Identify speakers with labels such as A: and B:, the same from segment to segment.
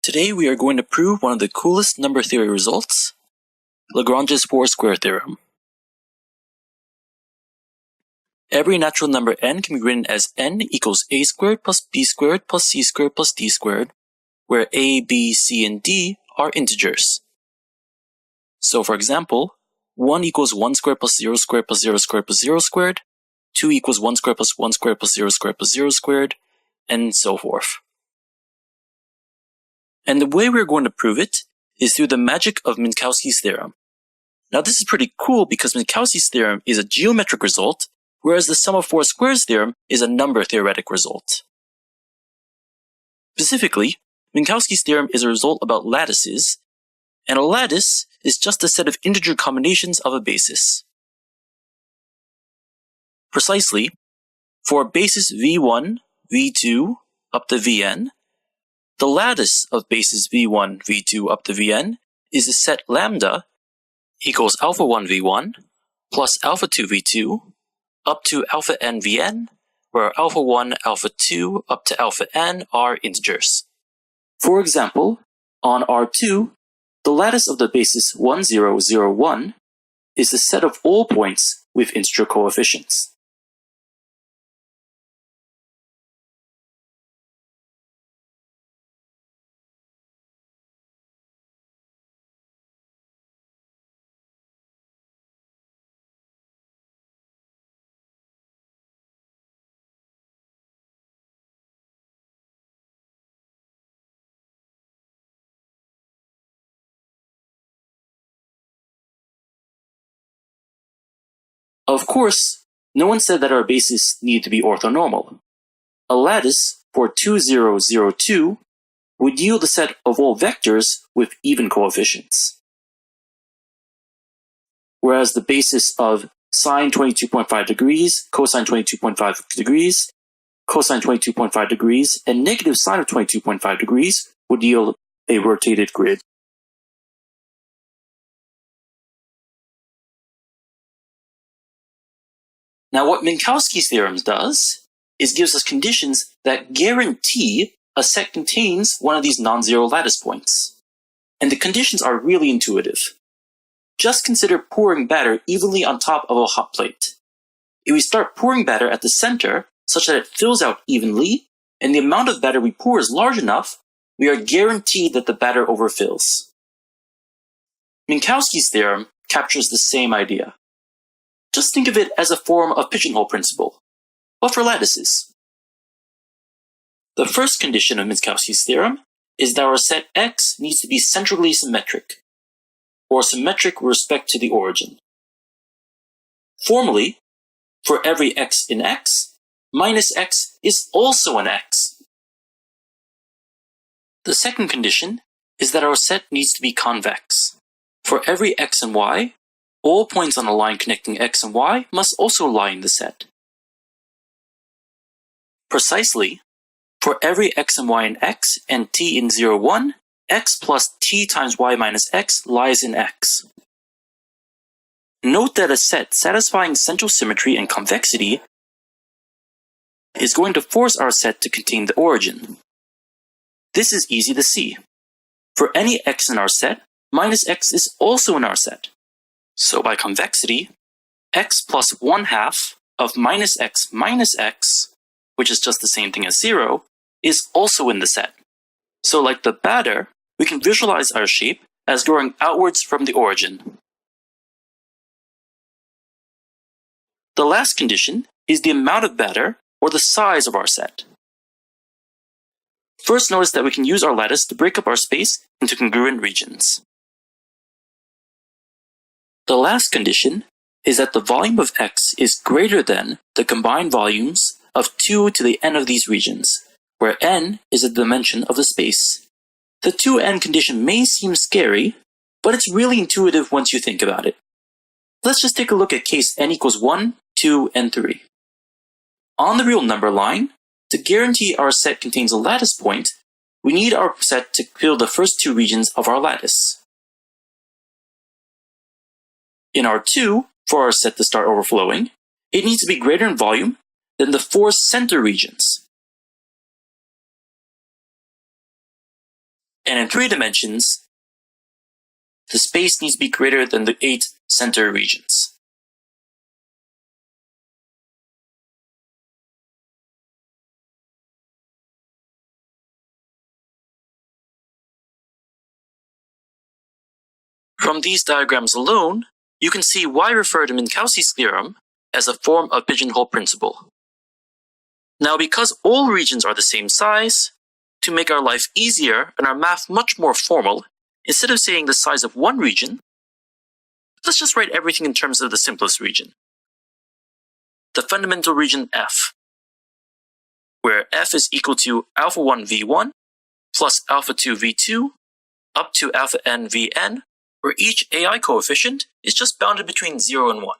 A: Today we are going to prove one of the coolest number theory results, Lagrange's four-square theorem. Every natural number n can be written as n equals a squared plus b squared plus c squared plus d squared, where a, b, c, and d are integers. So for example, 1 equals 1 squared plus 0 squared plus 0 squared plus 0 squared, 2 equals 1 squared plus 1 squared plus 0 squared plus 0 squared, and so forth. And the way we're going to prove it is through the magic of Minkowski's theorem. Now this is pretty cool because Minkowski's theorem is a geometric result, whereas the sum of four squares theorem is a number theoretic result. Specifically, Minkowski's theorem is a result about lattices, and a lattice is just a set of integer combinations of a basis. Precisely, for a basis v1, v2, up to vn, the lattice of bases v1, v2, up to vn is a set lambda equals alpha 1 v1 plus alpha 2 v2 up to alpha n vn, where alpha 1, alpha 2, up to alpha n are integers. For example, on R2, the lattice of the basis 1, 0, 0, 1 is the set of all points with integer coefficients. Of course, no one said that our bases need to be orthonormal. A lattice for 2, 0, 0, 2 would yield a set of all vectors with even coefficients. Whereas the basis of sine 22.5 degrees, cosine 22.5 degrees, cosine 22.5 degrees, and negative sine of 22.5 degrees would yield a rotated grid. Now what Minkowski's theorem does is gives us conditions that guarantee a set contains one of these non-zero lattice points. And the conditions are really intuitive. Just consider pouring batter evenly on top of a hot plate. If we start pouring batter at the center such that it fills out evenly, and the amount of batter we pour is large enough, we are guaranteed that the batter overfills. Minkowski's theorem captures the same idea. Just think of it as a form of pigeonhole principle, but for lattices. The first condition of Minkowski's theorem is that our set X needs to be centrally symmetric, or symmetric with respect to the origin. Formally, for every x in X, minus x is also an X. The second condition is that our set needs to be convex. For every x and y, all points on a line connecting x and y must also lie in the set. Precisely, for every x and y in X and t in 0, 1, x plus t times y minus x lies in X. Note that a set satisfying central symmetry and convexity is going to force our set to contain the origin. This is easy to see. For any x in our set, minus x is also in our set. So by convexity, x plus 1/2 of minus x, which is just the same thing as 0, is also in the set. So like the batter, we can visualize our shape as going outwards from the origin. The last condition is the amount of batter, or the size of our set. First, notice that we can use our lattice to break up our space into congruent regions. The last condition is that the volume of X is greater than the combined volumes of 2 to the n of these regions, where n is the dimension of the space. The 2n condition may seem scary, but it's really intuitive once you think about it. Let's just take a look at case n equals 1, 2, and 3. On the real number line, to guarantee our set contains a lattice point, we need our set to fill the first two regions of our lattice. In R2, for our set to start overflowing, it needs to be greater in volume than the four center regions. And and in 3 dimensions, the space needs to be greater than the 8 center regions. From these diagrams alone, you can see why I refer to Minkowski's theorem as a form of pigeonhole principle. Now, because all regions are the same size, to make our life easier and our math much more formal, instead of saying the size of one region, let's just write everything in terms of the simplest region. The fundamental region F, where F is equal to alpha 1 V1 plus alpha 2 V2 up to alpha n Vn, where each AI coefficient is just bounded between 0 and 1.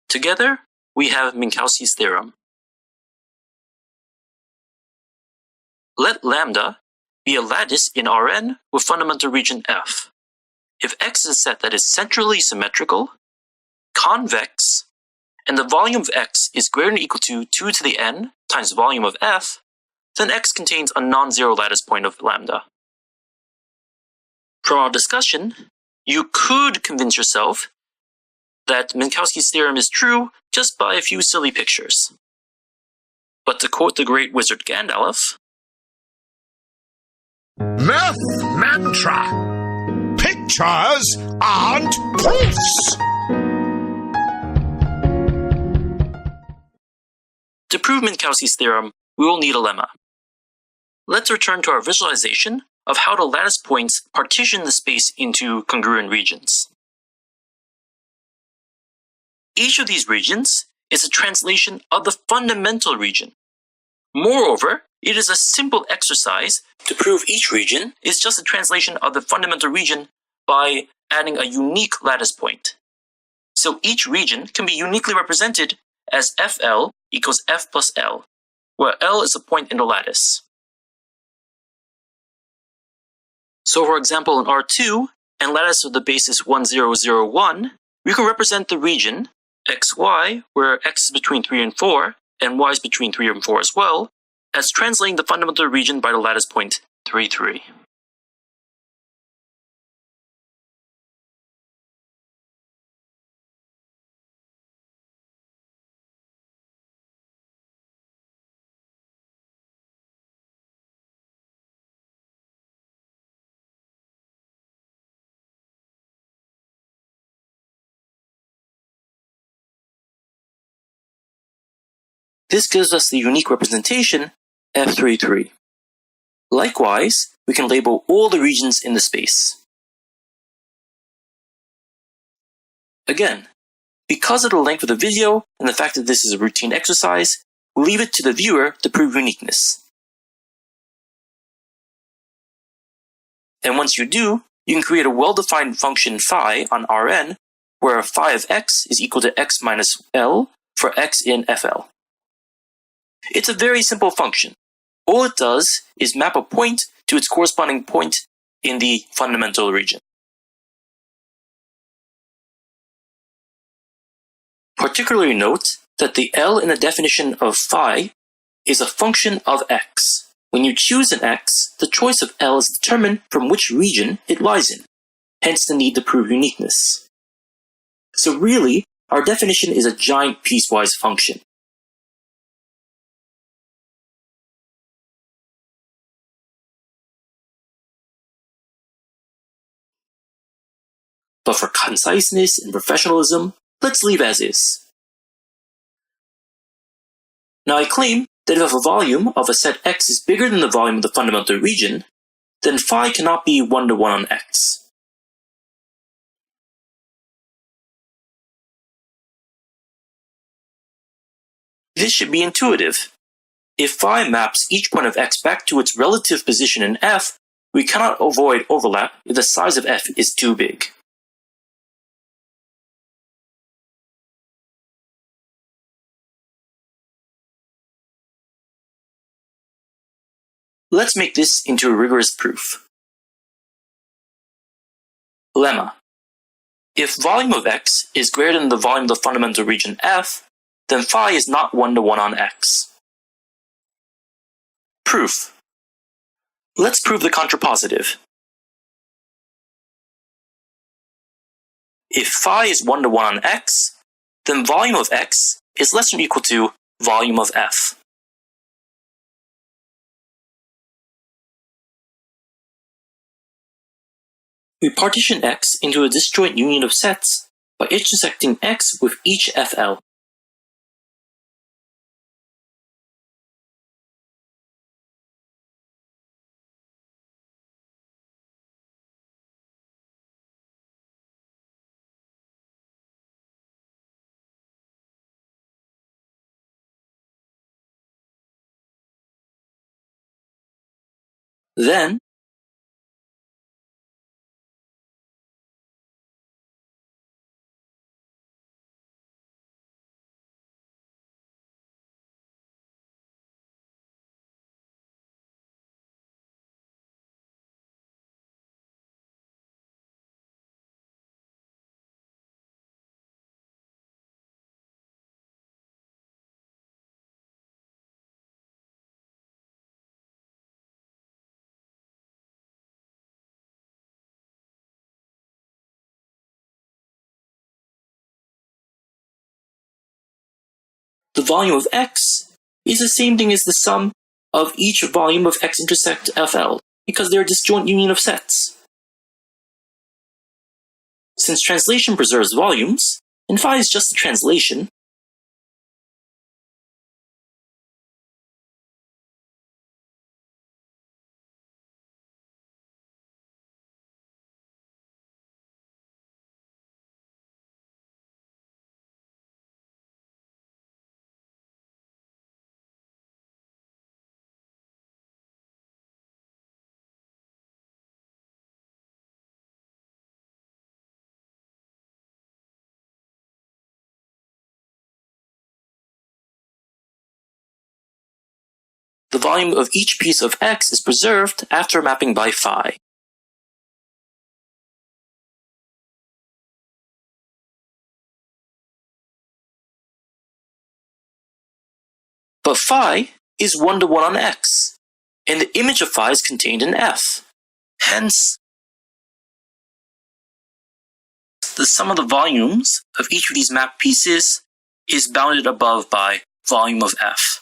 A: Together, we have Minkowski's theorem. Let lambda be a lattice in Rn with fundamental region F. If X is a set that is centrally symmetrical, convex, and the volume of X is greater than or equal to 2 to the n times the volume of F, then X contains a non-zero lattice point of lambda. From our discussion, you could convince yourself that Minkowski's theorem is true just by a few silly pictures. But to quote the great wizard Gandalf,
B: Math mantra. Pictures aren't proofs.
A: to prove Minkowski's theorem, we will need a lemma. Let's return to our visualization of how the lattice points partition the space into congruent regions. Each of these regions is a translation of the fundamental region. Moreover, it is a simple exercise to prove each region is just a translation of the fundamental region by adding a unique lattice point. So each region can be uniquely represented as FL equals F plus L, where L is a point in the lattice. So for example, in R2 and lattice of the basis 1, 0, 0, 1, we can represent the region xy, where x is between 3 and 4, and y is between 3 and 4 as well, as translating the fundamental region by the lattice point 3, 3. This gives us the unique representation F33. Likewise, we can label all the regions in the space. Again, because of the length of the video and the fact that this is a routine exercise, we'll leave it to the viewer to prove uniqueness. And once you do, you can create a well-defined function phi on Rn, where phi of x is equal to x minus L for x in FL. It's a very simple function. All it does is map a point to its corresponding point in the fundamental region. Particularly note that the L in the definition of phi is a function of x. When you choose an x, the choice of L is determined from which region it lies in, hence the need to prove uniqueness. So really, our definition is a giant piecewise function. But for conciseness and professionalism, let's leave as is. Now I claim that if a volume of a set X is bigger than the volume of the fundamental region, then phi cannot be 1-to-1 on X. This should be intuitive. If phi maps each point of X back to its relative position in F, we cannot avoid overlap if the size of F is too big. Let's make this into a rigorous proof. Lemma. If volume of X is greater than the volume of the fundamental region F, then phi is not 1-to-1 on X. Proof. Let's prove the contrapositive. If phi is 1 to 1 on x, then volume of x is less than or equal to volume of f. We partition X into a disjoint union of sets by intersecting X with each FL. Then, the volume of X is the same thing as the sum of each volume of X intersect FL, because they're a disjoint union of sets. Since translation preserves volumes, and phi is just a translation, the volume of each piece of X is preserved after mapping by phi. But phi is 1 to 1 on X, and the image of phi is contained in F. Hence, the sum of the volumes of each of these mapped pieces is bounded above by volume of F.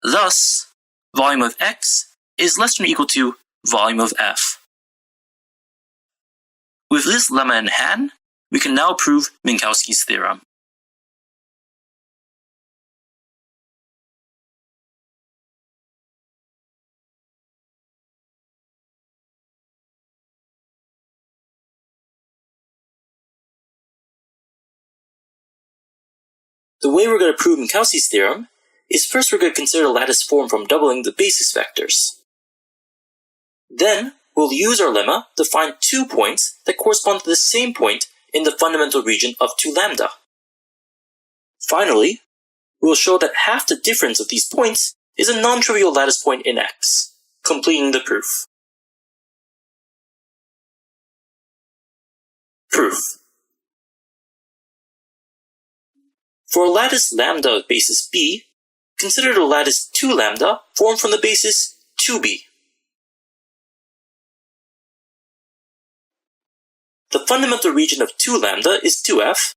A: Thus, volume of X is less than or equal to volume of F. With this lemma in hand, we can now prove Minkowski's theorem. The way we're going to prove Minkowski's theorem is first we're going to consider the lattice form from doubling the basis vectors. Then, we'll use our lemma to find 2 points that correspond to the same point in the fundamental region of 2 lambda. Finally, we'll show that half the difference of these points is a non-trivial lattice point in X, completing the proof. Proof. For a lattice lambda of basis B, consider the lattice 2 lambda formed from the basis 2b. The fundamental region of 2 lambda is 2f,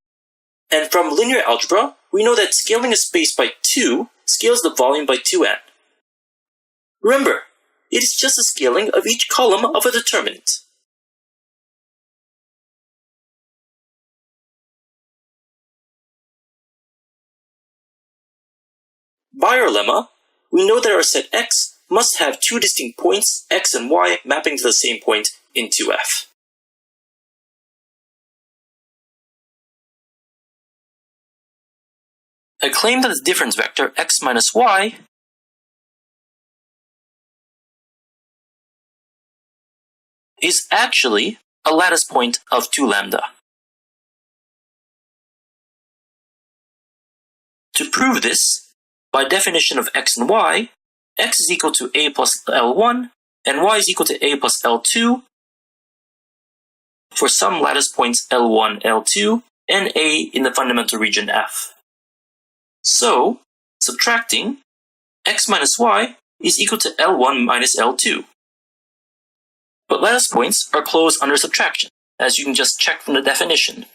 A: and from linear algebra, we know that scaling a space by 2 scales the volume by 2n. Remember, it is just a scaling of each column of a determinant. By our lemma, we know that our set X must have 2 distinct points, X and Y, mapping to the same point in 2f. I claim that the difference vector X minus Y is actually a lattice point of 2 lambda. To prove this, by definition of X and Y, x is equal to a plus L1 and y is equal to a plus L2 for some lattice points L1, L2, and a in the fundamental region F. So, subtracting, x minus y is equal to L1 minus L2. But lattice points are closed under subtraction, as you can just check from the definition.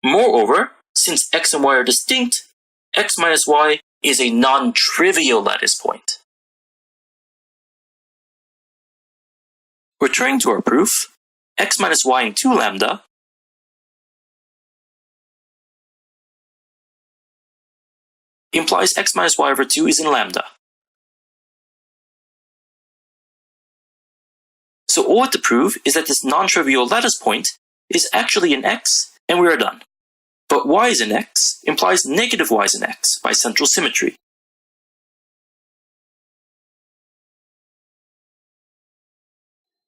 A: Moreover, since x and y are distinct, x minus y is a non-trivial lattice point. Returning to our proof, x minus y in 2 lambda implies x minus y over 2 is in lambda. So all we have to prove is that this non-trivial lattice point is actually in x, and we are done. But y is in x implies negative y is in x by central symmetry.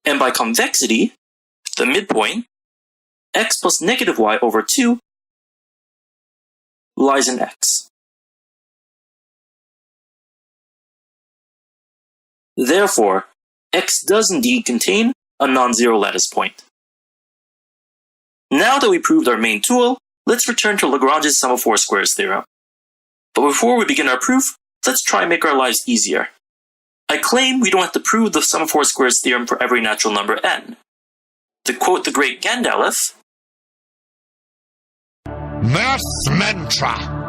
A: And by convexity, the midpoint, x plus negative y over 2 lies in x. Therefore, x does indeed contain a non-zero lattice point. Now that we proved our main tool, let's return to Lagrange's sum of four squares theorem. But before we begin our proof, let's try and make our lives easier. I claim we don't have to prove the sum of four squares theorem for every natural number n. To quote the great Gandalf,
B: Math mantra.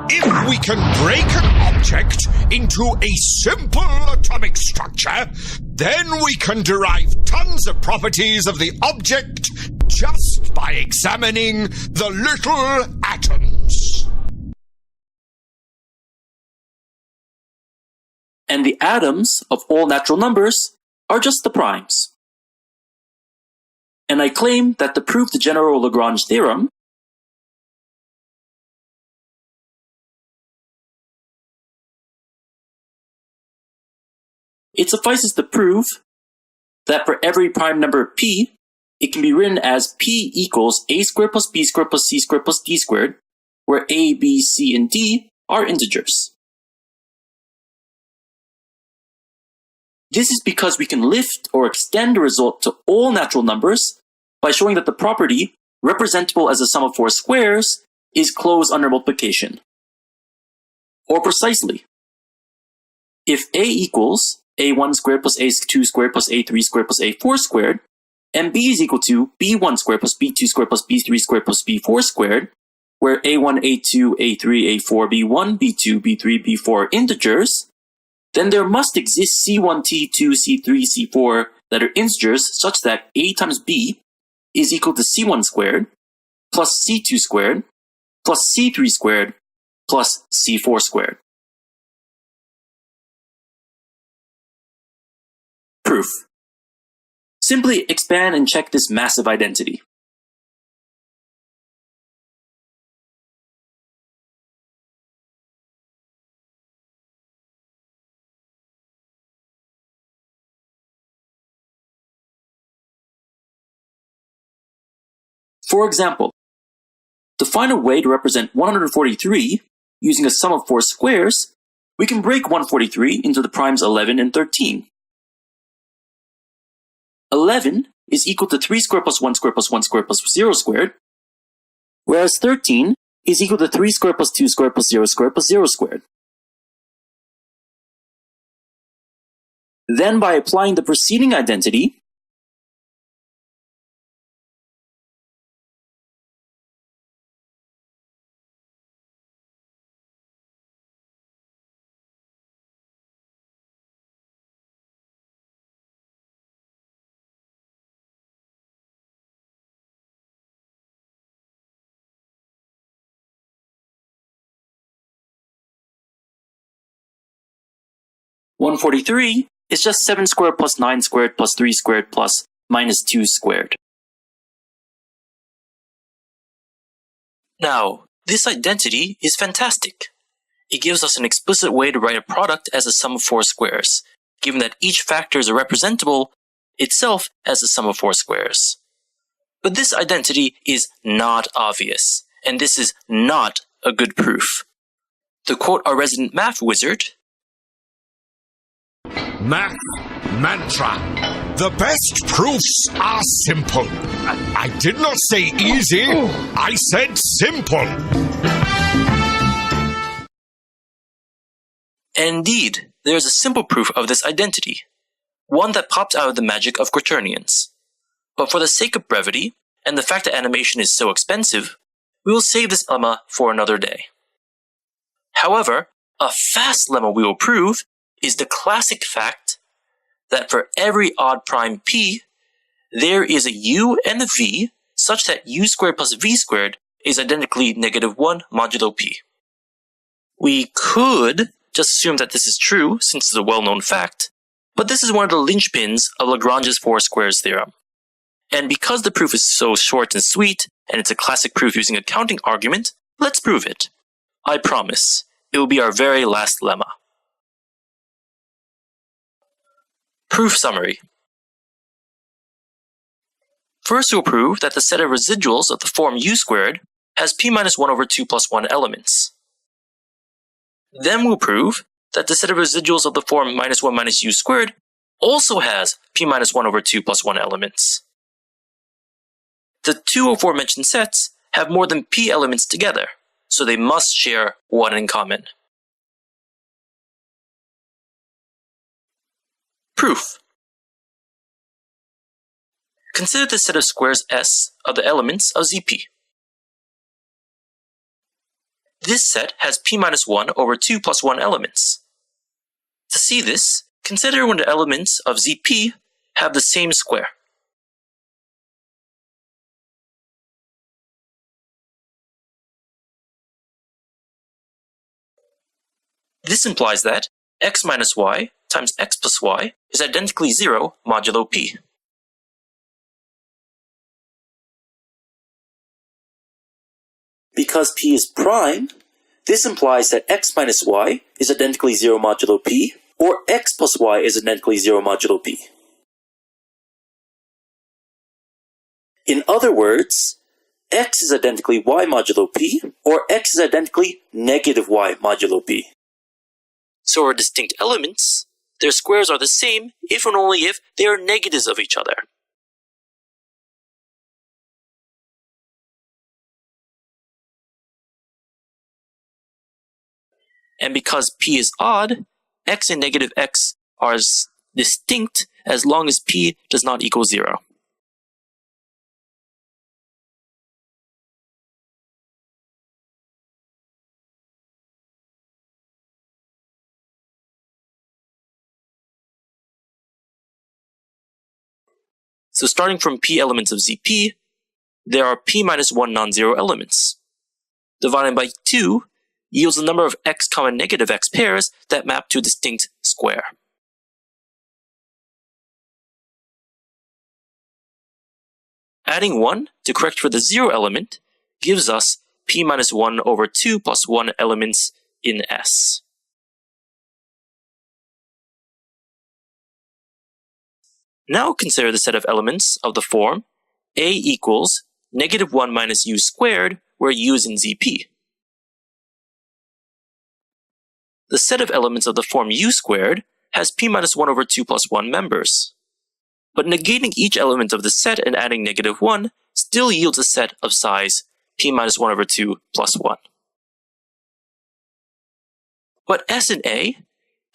B: If we can break an object into a simple atomic structure, then we can derive tons of properties of the object just by examining the little atoms.
A: and the atoms of all natural numbers are just the primes. And I claim that to prove the general Lagrange theorem, it suffices to prove that for every prime number p, it can be written as p equals a squared plus b squared plus c squared plus d squared, where a, b, c, and d are integers. This is because we can lift or extend the result to all natural numbers by showing that the property, representable as the sum of four squares, is closed under multiplication. Or precisely, if a equals a1 squared plus a2 squared plus a3 squared plus a4 squared, and b is equal to b1 squared plus b2 squared plus b3 squared plus b4 squared, where a1, a2, a3, a4, b1, b2, b3, b4 are integers, then there must exist c1, t2, c3, c4 that are integers such that a times b is equal to c1 squared plus c2 squared plus c3 squared plus c4 squared. Proof. Simply expand and check this massive identity. For example, to find a way to represent 143 using a sum of four squares, we can break 143 into the primes 11 and 13. 11 is equal to 3 squared plus 1 squared plus 1 squared plus 0 squared, whereas 13 is equal to 3 squared plus 2 squared plus 0 squared plus 0 squared. Then by applying the preceding identity, (143) It's just 7 squared plus 9 squared plus 3 squared plus minus 2 squared. Now, this identity is fantastic. It gives us an explicit way to write a product as a sum of 4 squares, given that each factor is representable itself as a sum of 4 squares. But this identity is not obvious, and this is not a good proof. To quote our resident math wizard,
B: Math mantra. The best proofs are simple. I did not say easy. I said simple.
A: indeed, there is a simple proof of this identity, one that pops out of the magic of quaternions. But for the sake of brevity, and the fact that animation is so expensive, we will save this lemma for another day. However, a fast lemma we will prove is the classic fact that for every odd prime p, there is a u and a v such that u squared plus v squared is identically -1 modulo p. We could just assume that this is true since it's a well-known fact, but this is one of the linchpins of Lagrange's 4 squares theorem. And because the proof is so short and sweet, and it's a classic proof using a counting argument, let's prove it. I promise, it will be our very last lemma. Proof summary. First, we'll prove that the set of residuals of the form u squared has p minus 1 over 2 plus 1 elements. Then we'll prove that the set of residuals of the form minus 1 minus u squared also has p minus 1 over 2 plus 1 elements. The two aforementioned sets have more than p elements together, so they must share one in common. Proof. Consider the set of squares S of the elements of Zp. This set has p minus 1 over 2 plus 1 elements. To see this, consider when the elements of Zp have the same square. This implies that x minus y times x plus y is identically 0 modulo p. Because p is prime, this implies that x minus y is identically 0 modulo p, or x plus y is identically 0 modulo p. In other words, x is identically y modulo p, or x is identically -y modulo p. So our distinct elements, their squares are the same if and only if they are negatives of each other. And because p is odd, x and negative x are distinct as long as p does not equal 0. So starting from p elements of Zp, there are p minus 1 non-zero elements. Dividing by 2 yields the number of x comma negative x pairs that map to a distinct square. Adding 1 to correct for the 0 element gives us p minus 1 over 2 plus 1 elements in S. Now consider the set of elements of the form A equals -1 minus u squared, where u is in Zp. The set of elements of the form u squared has p minus 1 over 2 plus 1 members. But negating each element of the set and adding -1 still yields a set of size p minus 1 over 2 plus 1. But S and A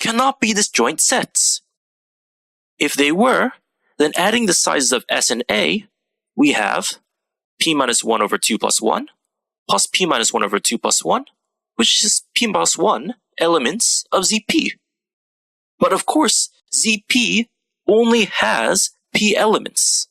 A: cannot be disjoint sets. If they were, then adding the sizes of S and A, we have p minus 1 over 2 plus 1 plus p minus 1 over 2 plus 1, which is p plus 1 elements of Zp. But of course, Zp only has p elements.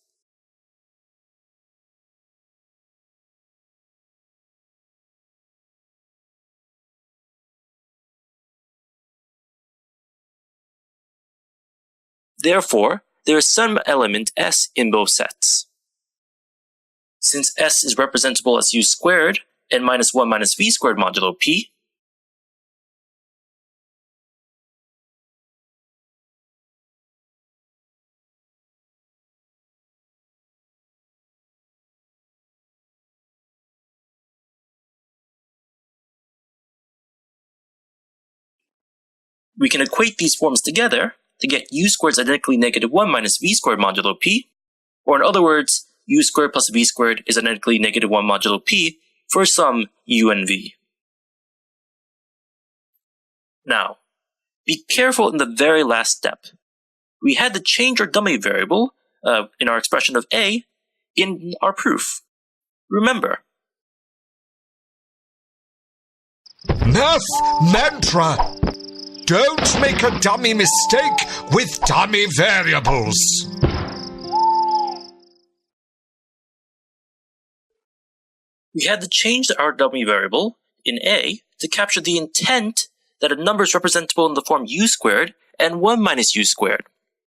A: Therefore, there is some element S in both sets. Since S is representable as u squared and minus 1 minus v squared modulo p, we can equate these forms together to get u squared is identically negative 1 minus v squared modulo p, or in other words, u squared plus v squared is identically negative 1 modulo p for some u and v. Now, be careful in the very last step. We had to change our dummy variable, in our expression of a, in our proof. Remember,
B: Math mantra! Don't make a dummy mistake with dummy variables!
A: we had to change our dummy variable in a to capture the intent that a number is representable in the form u squared and 1 minus u squared.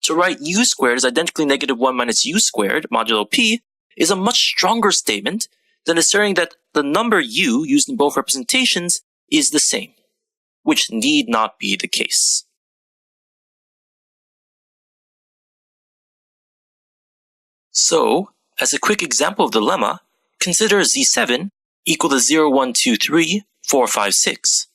A: To write u squared as identically negative 1 minus u squared modulo p is a much stronger statement than asserting that the number u used in both representations is the same, which need not be the case. So, as a quick example of the lemma, consider Z7 equal to 0, 1, 2, 3, 4, 5, 6.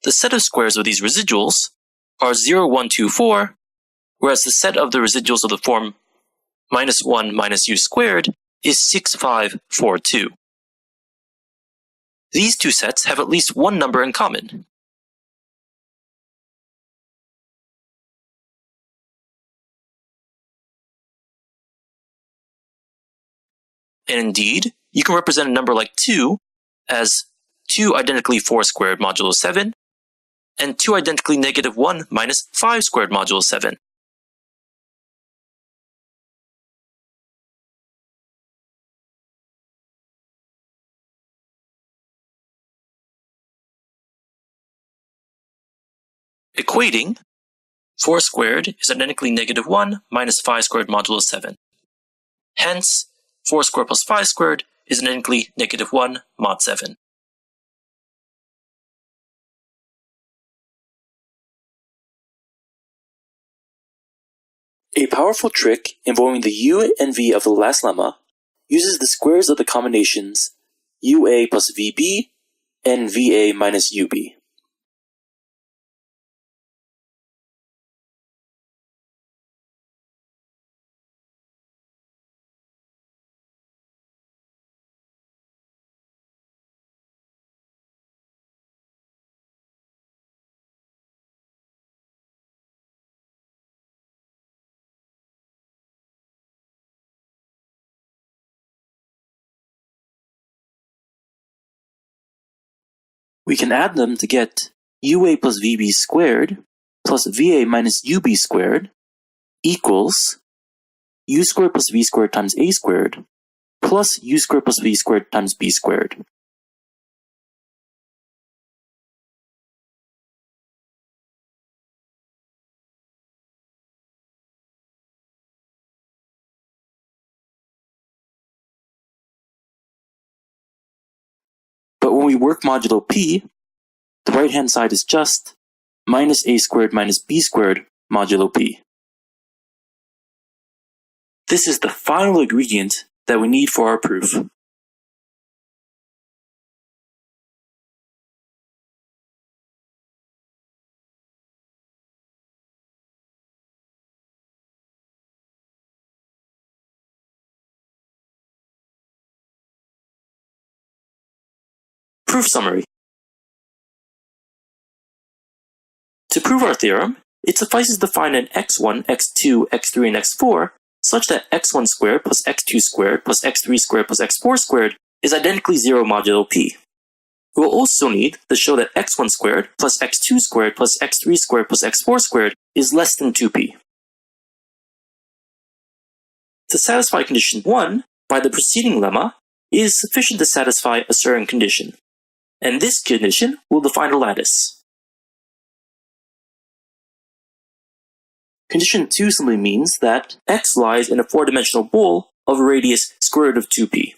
A: The set of squares of these residuals are 0, 1, 2, 4, whereas the set of the residuals of the form minus 1 minus u squared is 6, 5, 4, 2. These two sets have at least one number in common. And indeed, you can represent a number like 2 as 2 identically 4 squared modulo 7, and 2 identically negative 1 minus 5 squared modulo 7. Equating, 4 squared is identically negative 1 minus 5 squared modulo 7. Hence, 4 squared plus 5 squared is identically negative 1 mod 7. A powerful trick involving the u and v of the last lemma uses the squares of the combinations ua plus vb and va minus ub. We can add them to get ua plus vb squared plus va minus ub squared equals u squared plus v squared times a squared plus u squared plus v squared times b squared. But when we work modulo p, the right-hand side is just minus a squared minus b squared modulo p. This is the final ingredient that we need for our proof. Proof summary. To prove our theorem, it suffices to find an x1, x2, x3, and x4 such that x1 squared plus x2 squared plus x3 squared plus x4 squared is identically 0 modulo p. We will also need to show that x1 squared plus x2 squared plus x3 squared plus x4 squared is less than 2p. To satisfy condition 1, by the preceding lemma, it is sufficient to satisfy a certain condition, and this condition will define a lattice. Condition 2 simply means that x lies in a four-dimensional bowl of a radius square root of 2p.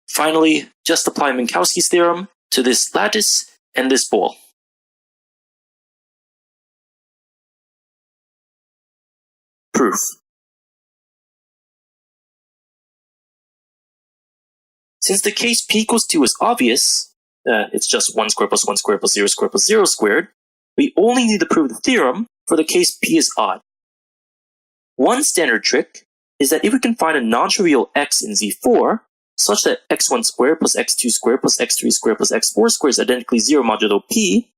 A: Finally, just apply Minkowski's theorem to this lattice and this bowl. Proof. Since the case p equals 2 is obvious, it's just 1 squared plus 1 squared plus 0 squared plus 0 squared, we only need to prove the theorem for the case p is odd. One standard trick is that if we can find a non-trivial x in Z4, such that x1 squared plus x2 squared plus x3 squared plus x4 squared is identically 0 modulo p,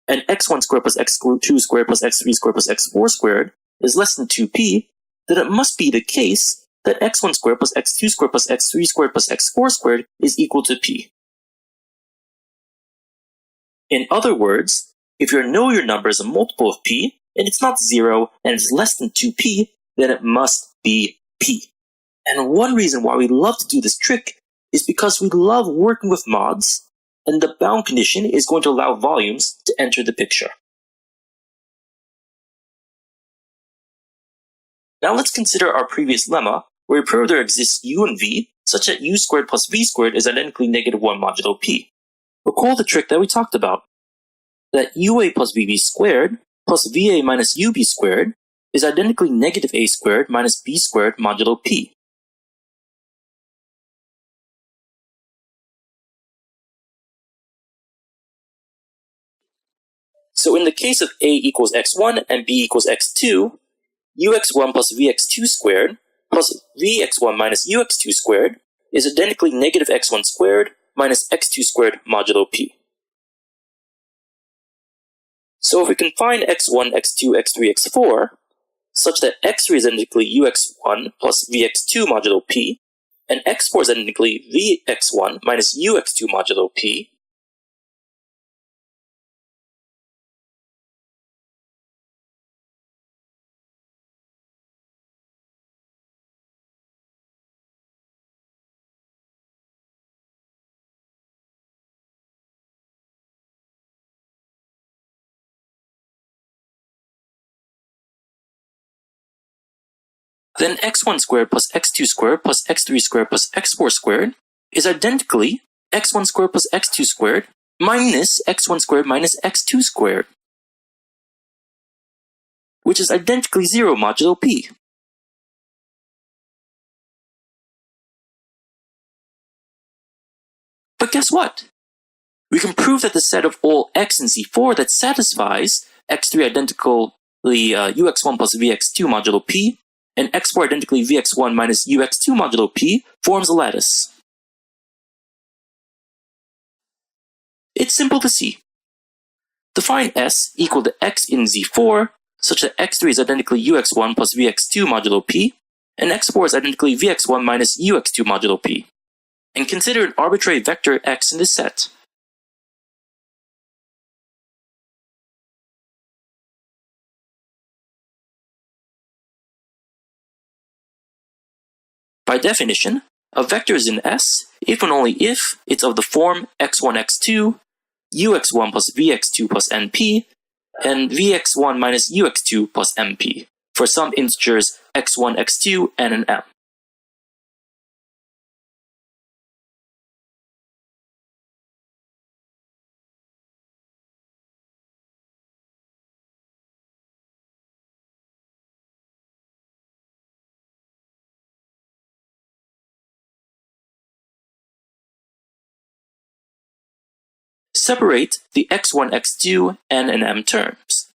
A: and x1 squared plus x2 squared plus x3 squared plus x4 squared is less than 2p, then it must be the case that x1 squared plus x2 squared plus x3 squared plus x4 squared is equal to p. In other words, if you know your number is a multiple of p, and it's not 0 and it's less than 2p, then it must be p. And one reason why we love to do this trick is because we love working with mods, and the bound condition is going to allow volumes to enter the picture. Now let's consider our previous lemma, where we prove there exists u and v, such that u squared plus v squared is identically negative 1 modulo p. Recall the trick that we talked about, that ua plus vb squared plus va minus ub squared is identically negative a squared minus b squared modulo p. So in the case of a equals x1 and b equals x2, ux1 plus vx2 squared plus vx1 minus ux2 squared is identically negative x1 squared minus x2 squared modulo p. So if we can find x1, x2, x3, x4, such that x3 is identically ux1 plus vx2 modulo p, and x4 is identically vx1 minus ux2 modulo p, then x1 squared plus x2 squared plus x3 squared plus x4 squared is identically x1 squared plus x2 squared minus x1 squared minus x2 squared, which is identically 0 modulo p. But guess what? We can prove that the set of all x in Z4 that satisfies x3 identically ux1 plus vx2 modulo p, and x4 identically vx1 minus ux2 modulo p forms a lattice. It's simple to see. Define S equal to x in Z4 such that x3 is identically ux1 plus vx2 modulo p, and x4 is identically vx1 minus ux2 modulo p, and consider an arbitrary vector x in this set. By definition, a vector is in S if and only if it's of the form x1, x2, ux1 plus vx2 plus np, and vx1 minus ux2 plus mp, for some integers x1, x2, and an m. Separate the x1, x2, n, and m terms.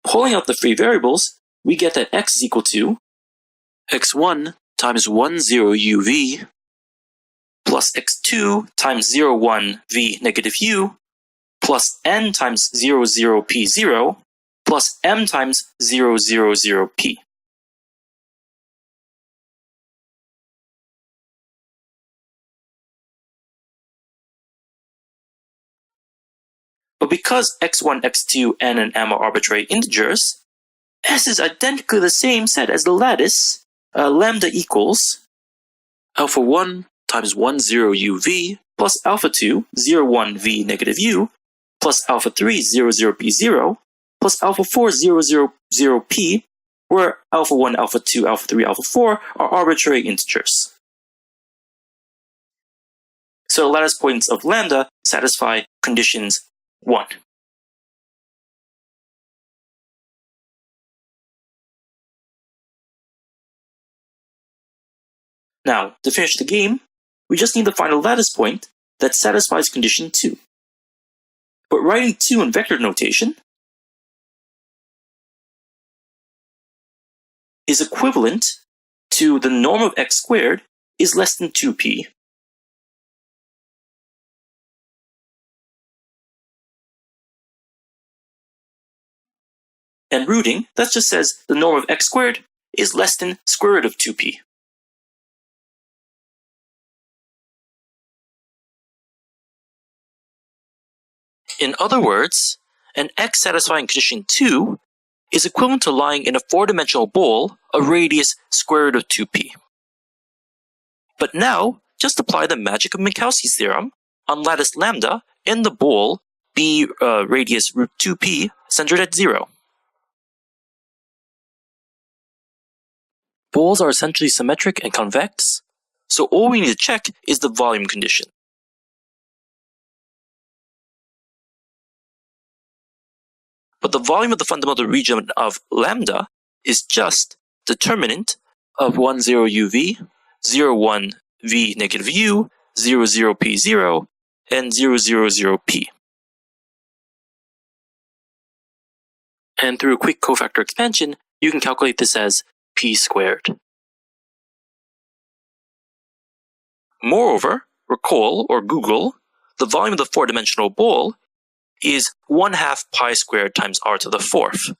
A: Pulling out the free variables we get that x is equal to x1 times 1, 0 uv plus x2 times 0, 1 v negative u plus n times 0, 0 p 0 plus m times 0, 0, 0 p. But because x1, x2, n, and m are arbitrary integers, S is identically the same set as the lattice, lambda equals alpha 1 times 1, 0 uv plus alpha 2, 0, 1 v negative u plus alpha 3, 0, 0 p 0 plus alpha 4, 0, 0, 0 p, where alpha 1, alpha 2, alpha 3, alpha 4 are arbitrary integers. So lattice points of lambda satisfy conditions 1. Now, to finish the game, we just need to find a lattice point that satisfies condition 2. But writing 2 in vector notation is equivalent to the norm of x squared is less than 2p. And rooting, that just says the norm of x squared is less than square root of 2p. In other words, an x satisfying condition 2 is equivalent to lying in a 4-dimensional bowl of radius square root of 2p. But now, just apply the magic of Minkowski's theorem on lattice lambda in the bowl b radius root 2p centered at 0. Bowls are essentially symmetric and convex, so all we need to check is the volume condition. But the volume of the fundamental region of lambda is just determinant of 1, 0 uv, 0, 1 v negative u, 0, 0 p 0, and 0, 0, 0 p. And through a quick cofactor expansion, you can calculate this as p squared. Moreover, recall or Google, the volume of the 4-dimensional bowl is 1/2 pi squared times r to the 4th.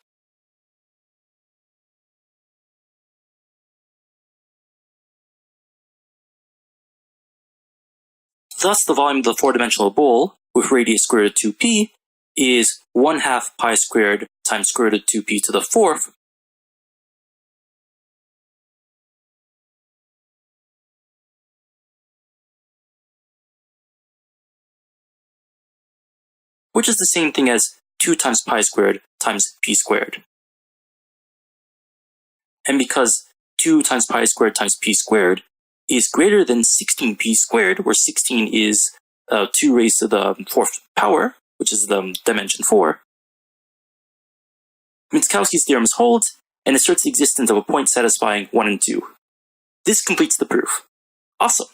A: Thus, the volume of the 4-dimensional bowl with radius square root of 2p is 1/2 pi squared times square root of 2p to the 4th, which is the same thing as 2 times pi squared times p squared. And because 2 times pi squared times p squared is greater than 16p squared, where 16 is 2 raised to the 4th power, which is the dimension 4, Minkowski's theorem holds and asserts the existence of a point satisfying 1 and 2. This completes the proof. Awesome!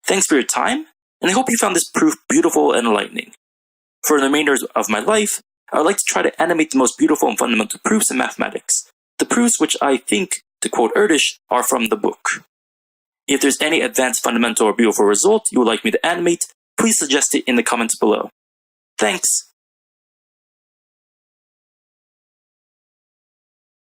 A: Thanks for your time, and I hope you found this proof beautiful and enlightening. For the remainder of my life, I would like to try to animate the most beautiful and fundamental proofs in mathematics, the proofs which I think, to quote Erdős, are from the book. If there's any advanced fundamental or beautiful result you would like me to animate, please suggest it in the comments below. Thanks!